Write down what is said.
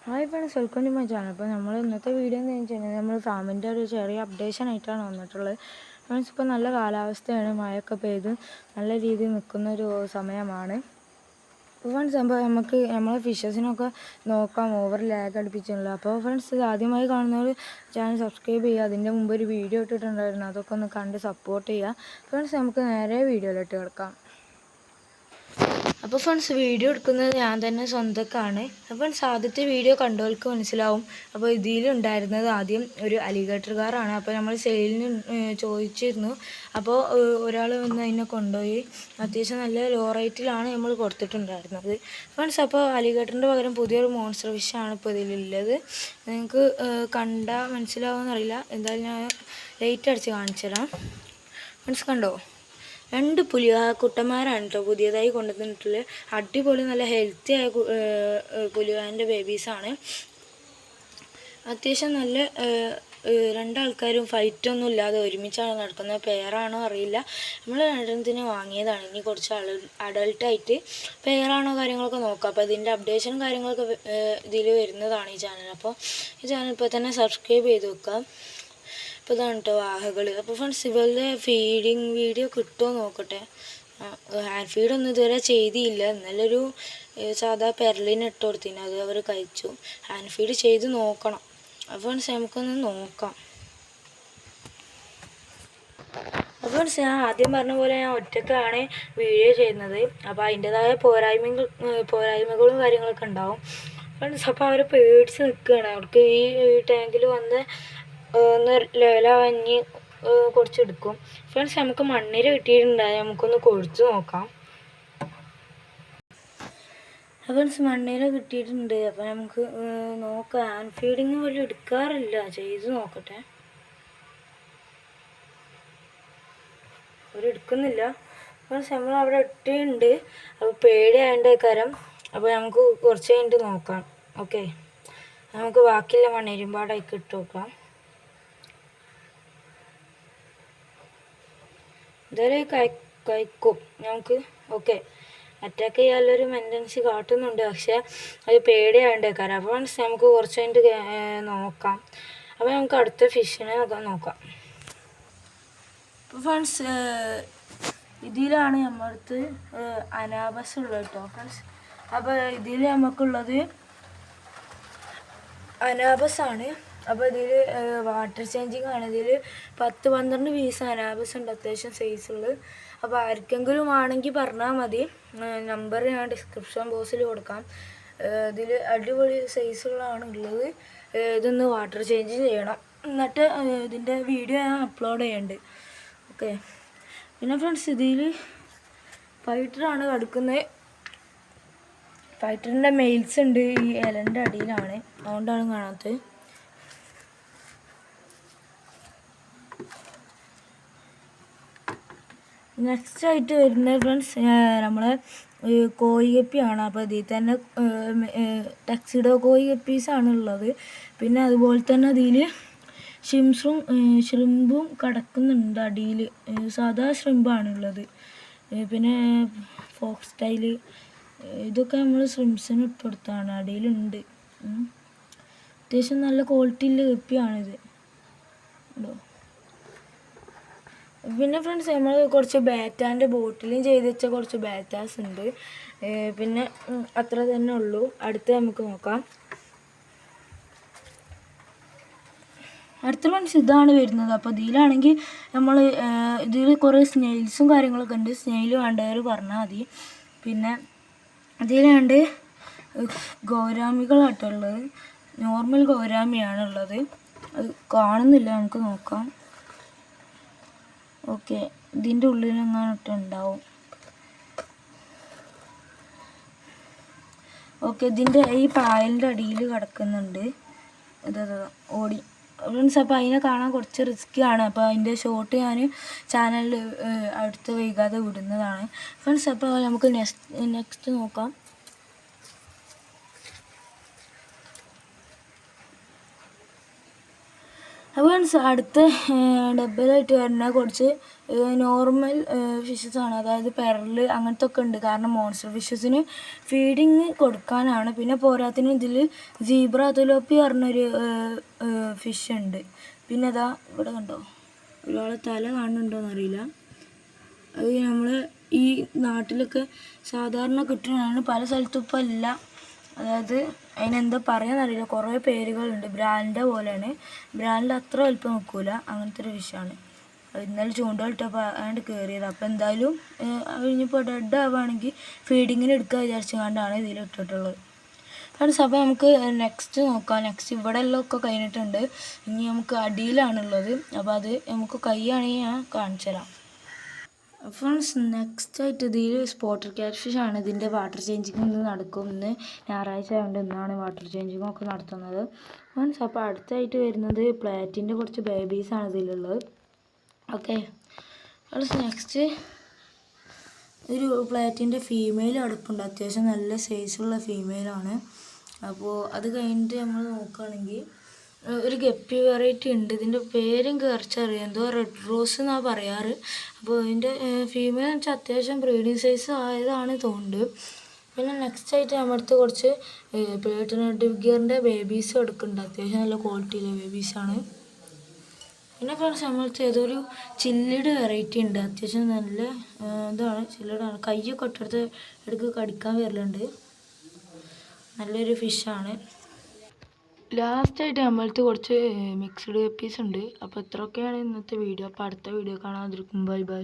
Hi friends, welcome to my channel. അപ്പോൾ നമ്മൾ ഇന്നത്തെ വീഡിയോ എന്ന് വെച്ചിട്ടുണ്ടെങ്കിൽ നമ്മൾ ഫാമിൻ്റെ ഒരു ചെറിയ അപ്ഡേഷൻ ആയിട്ടാണ് വന്നിട്ടുള്ളത്. ഫ്രണ്ട്സ്, ഇപ്പോൾ നല്ല കാലാവസ്ഥയാണ്, മഴയൊക്കെ പെയ്ത് നല്ല രീതിയിൽ നിൽക്കുന്നൊരു സമയമാണ്. ഫ്രണ്ട്സ്, അപ്പോൾ നമ്മളെ ഫിഷസിനൊക്കെ നോക്കാം, ഓവർ ലാഗ് അടുപ്പിച്ചില്ല. അപ്പോൾ ഫ്രണ്ട്സ്, ഇത് ആദ്യമായി കാണുന്നവർ ചാനൽ സബ്സ്ക്രൈബ് ചെയ്യുക. അതിൻ്റെ മുമ്പ് ഒരു വീഡിയോ ഇട്ടിട്ടുണ്ടായിരുന്നു, അതൊക്കെ ഒന്ന് കണ്ട് സപ്പോർട്ട് ചെയ്യുക. ഫ്രണ്ട്സ്, നമുക്ക് നേരെ വീഡിയോയിലിട്ട് കിടക്കാം. അപ്പോൾ ഫ്രണ്ട്സ്, വീഡിയോ എടുക്കുന്നത് ഞാൻ തന്നെ സ്വന്തക്കാണ്. അപ്പോൾ ഫ്രണ്ട്സ്, ആദ്യത്തെ വീഡിയോ കണ്ടവർക്ക് മനസ്സിലാവും. അപ്പോൾ ഇതിലുണ്ടായിരുന്നത് ആദ്യം ഒരു അലിഗേറ്റർ കാറാണ്. അപ്പോൾ നമ്മൾ സെയിലിന് ചോദിച്ചിരുന്നു. അപ്പോൾ ഒരാൾ വന്ന് അതിനെ കൊണ്ടുപോയി. അത്യാവശ്യം നല്ല ലോ റേറ്റിലാണ് നമ്മൾ കൊടുത്തിട്ടുണ്ടായിരുന്നത്. ഫ്രണ്ട്സ്, അപ്പോൾ അലിഗേറ്ററിൻ്റെ പകരം പുതിയൊരു മോൺസ്റ്റർ ഫിഷാണ് ഇപ്പോൾ ഇതിലുള്ളത്. നിങ്ങൾക്ക് കണ്ടാൽ മനസ്സിലാവുമെന്നറിയില്ല. എന്തായാലും ഞാൻ ലൈറ്റ് അടിച്ച് കാണിച്ചു തരാം. ഫ്രണ്ട്സ്, കണ്ടോ? 2 കുട്ടന്മാരാണ് കേട്ടോ പുതിയതായി കൊണ്ടുവന്നിട്ടുള്ളത്. അടിപൊളി നല്ല ഹെൽത്തി ആയ പുലിവാൻ്റെ ബേബീസാണ്. അത്യാവശ്യം നല്ല രണ്ടാൾക്കാരും ഫൈറ്റൊന്നും ഇല്ലാതെ ഒരുമിച്ചാണ് നടക്കുന്നത്. പെയറാണോ അറിയില്ല. നമ്മൾ രണ്ടെണ്ണത്തിന് വാങ്ങിയതാണ്. ഇനി കുറച്ച് അഡൾട്ടായിട്ട് പെയറാണോ കാര്യങ്ങളൊക്കെ നോക്കാം. അപ്പോൾ ഇതിൻ്റെ അപ്ഡേഷനും കാര്യങ്ങളൊക്കെ ഇതിൽ വരുന്നതാണ് ഈ ചാനൽ. അപ്പോൾ ഈ ചാനൽ ഇപ്പോൾ തന്നെ സബ്സ്ക്രൈബ് ചെയ്ത് വെക്കാം. അപ്പോൾ ഇതാണ് കേട്ടോ വാഹകൾ. അപ്പോൾ ഫ്രണ്ട്സ്, ഇവരുടെ ഫീഡിങ് വീഡിയോ കിട്ടുമോ നോക്കട്ടെ. ഹാൻഡ് ഫീഡൊന്നും ഇതുവരെ ചെയ്തില്ല. ഇന്നലൊരു സാധാ പെരലിന് ഇട്ട് കൊടുത്തിന്, അത് അവർ കഴിച്ചു. ഹാൻഡ് ഫീഡ് ചെയ്ത് നോക്കണം. അപ്പോൾ ഫ്രണ്ട്സ്, നമുക്കൊന്ന് നോക്കാം. അപ്പോൾ ഫ്രണ്ട്സ്, ഞാൻ ആദ്യം പറഞ്ഞ പോലെ ഞാൻ ഒറ്റക്കാണ് വീഡിയോ ചെയ്യുന്നത്. അപ്പോൾ അതിൻ്റെതായ പോരായ്മകളും കാര്യങ്ങളൊക്കെ ഉണ്ടാവും. ഫ്രണ്ട്സ്, അപ്പോൾ അവർ പേടിച്ച് നിൽക്കുകയാണ്. അവർക്ക് ഈ ടാങ്കിൽ വന്ന് ഒന്ന് ലെവലാവാഞ്ഞ് കുറച്ചെടുക്കും. ഫ്രണ്ട്സ്, നമുക്ക് മണ്ണിര കിട്ടിയിട്ടുണ്ടായി, നമുക്കൊന്ന് കൊടുത്തു നോക്കാം. ഫ്രണ്ട്സ്, മണ്ണിര കിട്ടിയിട്ടുണ്ട്. അപ്പോൾ നമുക്ക് നോക്കാം. ഹാൻഡ് ഫീഡിങ് പോലും എടുക്കാറില്ല, ചെയ്ത് നോക്കട്ടെ. അവരെടുക്കുന്നില്ല. ഫ്രണ്ട്സ്, നമ്മൾ അവിടെ ഇട്ടുണ്ട്. അപ്പോൾ പേടിയായതിൻ്റെ കാര്യം. അപ്പോൾ നമുക്ക് കുറച്ച് കഴിഞ്ഞിട്ട് നോക്കാം. ഓക്കെ, നമുക്ക് ബാക്കിയുള്ള മണ്ണിരും പാടായിക്ക് ഇട്ട് നോക്കാം. എന്തായാലും കഴിക്കും നമുക്ക്. ഓക്കെ, അറ്റാക്ക് ചെയ്യാനുള്ളൊരു ടെൻഡൻസി കാട്ടുന്നുണ്ട്, പക്ഷേ അത് പേടിയായതുകൊണ്ടേക്കാരം. അപ്പോൾ നമുക്ക് കുറച്ച് കഴിഞ്ഞിട്ട് നോക്കാം. അപ്പോൾ നമുക്ക് അടുത്ത ഫിഷിനെ നോക്കാം. അപ്പോൾ ഫ്രണ്ട്സ്, ഇതിലാണ് നമ്മുടെ അടുത്ത് അനാബസ് ഉള്ളത് കേട്ടോ ഫ്രണ്ട്സ്. അപ്പോൾ ഇതിൽ നമുക്കുള്ളത് അനാബസാണ്. അപ്പോൾ ഇതിൽ വാട്ടർ ചേഞ്ചിങ് ആണ്. ഇതിൽ 10-12 പീസ് അനാബസ് ഉണ്ട്, അത്യാവശ്യം സൈസുള്ളത്. അപ്പോൾ ആർക്കെങ്കിലും ആണെങ്കിൽ പറഞ്ഞാൽ മതി, നമ്പർ ഞാൻ ഡിസ്ക്രിപ്ഷൻ ബോക്സിൽ കൊടുക്കാം. ഇതിൽ അടിപൊളി സൈസുകളാണ് ഉള്ളത്. ഇതൊന്ന് വാട്ടർ ചേഞ്ച് ചെയ്യണം, എന്നിട്ട് ഇതിൻ്റെ വീഡിയോ ഞാൻ അപ്ലോഡ് ചെയ്യുന്നുണ്ട്. ഓക്കെ, പിന്നെ ഫ്രണ്ട്സ്, ഇതിൽ ഫൈറ്ററാണ് കിടക്കുന്നത്. ഫൈറ്ററിൻ്റെ മെയിൽസ് ഉണ്ട് ഈ ഇലൻ്റെ അടിയിലാണ്, അതുകൊണ്ടാണ് കാണാത്തത്. നെക്സ്റ്റ് ആയിട്ട് വരുന്നത് ഫ്രണ്ട്സ്, നമ്മളെ കോഴിഗപ്പിയാണ്. അപ്പോൾ ഇതിൽ തന്നെ ടക്സിഡോ കോഴിഗപ്പീസാണ് ഉള്ളത്. പിന്നെ അതുപോലെ തന്നെ അതിൽ ഷ്രിമ്പും കിടക്കുന്നുണ്ട് അടിയിൽ. സാധാ ഷ്രിമ്പാണുള്ളത്. പിന്നെ ഫോക്സ് സ്റ്റൈല്, ഇതൊക്കെ നമ്മൾ ഷ്രിംസിന് ഇട്ട് കൊടുത്താണ്. അടിയിലുണ്ട്. അത്യാവശ്യം നല്ല ക്വാളിറ്റിയുള്ള ഗപ്പിയാണിത്. പിന്നെ ഫ്രണ്ട്സ്, നമ്മൾ കുറച്ച് ബാറ്റാൻ്റെ ബോട്ടിലും ചെയ്ത് വെച്ച കുറച്ച് ബാറ്റാസ് ഉണ്ട്. പിന്നെ അത്ര തന്നെ ഉള്ളൂ. അടുത്ത് നമുക്ക് നോക്കാം. അടുത്ത ഫ്രണ്ട്സ്, ഇതാണ് വരുന്നത്. അപ്പോൾ ഇതിലാണെങ്കിൽ നമ്മൾ ഇതിൽ കുറേ സ്നെയിൽസും കാര്യങ്ങളൊക്കെ ഉണ്ട്. സ്നെയിൽ വേണ്ടവർ പറഞ്ഞാൽ മതി. പിന്നെ ഇതിലാണ്ട് ഗൗരാമികളായിട്ടുള്ളത്, നോർമൽ ഗൗരാമിയാണുള്ളത്. അത് കാണുന്നില്ല, നമുക്ക് നോക്കാം. ഓക്കെ, ഇതിൻ്റെ ഉള്ളിലെങ്ങാനിട്ടുണ്ടാവും. ഓക്കെ, ഇതിൻ്റെ ഈ പായലിൻ്റെ അടിയിൽ കിടക്കുന്നുണ്ട്. ഇതാ ഓടി ഫ്രണ്ട്സ്. അപ്പോൾ അതിനെ കാണാൻ കുറച്ച് റിസ്ക്കിയാണ്. അപ്പോൾ അതിൻ്റെ ഷോട്ട് ഞാൻ ചാനലിൽ അടുത്ത് വൈകാതെ വിടുന്നതാണ് ഫ്രണ്ട്സ്. അപ്പോൾ നമുക്ക് നെക്സ്റ്റ് നോക്കാം. അപ്പോൾ അടുത്ത ഡബ്ബയിലായിട്ട് വരുന്ന കുറച്ച് നോർമൽ ഫിഷസ് ആണ്, അതായത് പെരൽ അങ്ങനത്തെ ഒക്കെ ഉണ്ട്. കാരണം മോൺസ്റ്റർ ഫിഷസിന് ഫീഡിങ് കൊടുക്കാനാണ്. പിന്നെ പോരാത്തിന് ഇതിൽ സീബ്ര തിലോപ്പി പറഞ്ഞൊരു ഫിഷ് ഉണ്ട്. പിന്നെ അതാ ഇവിടെ കണ്ടോ, ഒരാളെ തല കാണുന്നുണ്ടോയെന്നറിയില്ല. അത് നമ്മൾ ഈ നാട്ടിലൊക്കെ സാധാരണ കിട്ടുന്നതാണ്, പല സ്ഥലത്തും ഇപ്പം ഇല്ല. അതായത് അതിനെന്താ പറയാന്നറിയില്ല, കുറേ പേരുകളുണ്ട്. ബ്രാൻഡിൻ്റെ പോലെയാണ്, ബ്രാൻഡിൽ അത്ര വലുപ്പം നിൽക്കില്ല, അങ്ങനത്തെ ഒരു ഫിഷാണ്. ഇന്നലെ ചൂണ്ടലിട്ടപ്പോൾ അതുകൊണ്ട് കയറിയത്. അപ്പോൾ എന്തായാലും കഴിഞ്ഞപ്പോൾ ഡെഡ് ആവുകയാണെങ്കിൽ ഫീഡിങ്ങിന് എടുക്കുക വിചാരിച്ചുകൊണ്ടാണ് ഇതിൽ ഇട്ടിട്ടുള്ളത്. ഫ്രണ്ട്സ്, അപ്പോൾ നമുക്ക് നെക്സ്റ്റ് നോക്കാം. നെക്സ്റ്റ് ഇവിടെ എല്ലാം ഒക്കെ കഴിഞ്ഞിട്ടുണ്ട്, ഇനി നമുക്ക് അടിയിലാണുള്ളത്. അപ്പോൾ അത് നമുക്ക് കൈയാണെങ്കിൽ ഞാൻ കാണിച്ചു തരാം. ഫ്രണ്ട്സ്, നെക്സ്റ്റ് ആയിട്ട് ഇതിൽ സ്പോട്ടർ ക്യാറ്റ് ഫിഷ് ആണ്. ഇതിൻ്റെ വാട്ടർ ചേഞ്ചിങ് ഇന്ന് നടക്കും. ഇന്ന് ഞായറാഴ്ച ആയതുകൊണ്ട് ഇന്നാണ് വാട്ടർ ചേഞ്ചിങ് ഒക്കെ നടത്തുന്നത്. ഫ്രണ്ട്സ്, അപ്പോൾ അടുത്തായിട്ട് വരുന്നത് പ്ലാറ്റിൻ്റെ കുറച്ച് ബേബീസാണ് ഇതിലുള്ളത്. ഓക്കെ ഫ്രണ്ട്സ്, നെക്സ്റ്റ് ഒരു പ്ലാറ്റിൻ്റെ ഫീമെയിൽ അടുപ്പുണ്ട്, അത്യാവശ്യം നല്ല സൈസുള്ള ഫീമെയിലാണ്. അപ്പോൾ അത് കഴിഞ്ഞിട്ട് നമ്മൾ നോക്കുകയാണെങ്കിൽ ഒരു ഗപ്പി വെറൈറ്റി ഉണ്ട്. ഇതിൻ്റെ പേരും കയറിച്ചറിയാം, എന്തോ റെഡ് റോസ് എന്നാണ് പറയാറ്. അപ്പോൾ ഇതിൻ്റെ ഫീമെയിൽ എന്ന് വെച്ചാൽ അത്യാവശ്യം ബ്രീഡിങ് സൈസ് ആയതാണ് തോന്നുന്നുണ്ട്. പിന്നെ നെക്സ്റ്റ് ആയിട്ട് നമ്മുടെ അടുത്ത് കുറച്ച് പേട്ടനട്ട് ഗിയറിൻ്റെ ബേബീസ് എടുക്കുന്നുണ്ട്, അത്യാവശ്യം നല്ല ക്വാളിറ്റിയിലെ ബേബീസാണ്. പിന്നെ ഫ്രണ്ട്സ്, നമ്മളടുത്ത് ഏതൊരു ചില്ലിഡ് വെറൈറ്റി ഉണ്ട്, അത്യാവശ്യം നല്ല ഇതാണ്, ചില്ലിഡാണ്. കയ്യൊക്കെ ഇട്ടെടുത്ത് ഇടയ്ക്ക് കടിക്കാൻ വരലുണ്ട്, നല്ലൊരു ഫിഷാണ്. ലാസ്റ്റായിട്ട് നമ്മളടുത്ത് കുറച്ച് മിക്സ്ഡ് ഗപ്പീസ് ഉണ്ട്. അപ്പോൾ ഇത്രയൊക്കെയാണ് ഇന്നത്തെ വീഡിയോ. അപ്പോൾ അടുത്ത വീഡിയോ കാണാതിരിക്കും. Bye bye.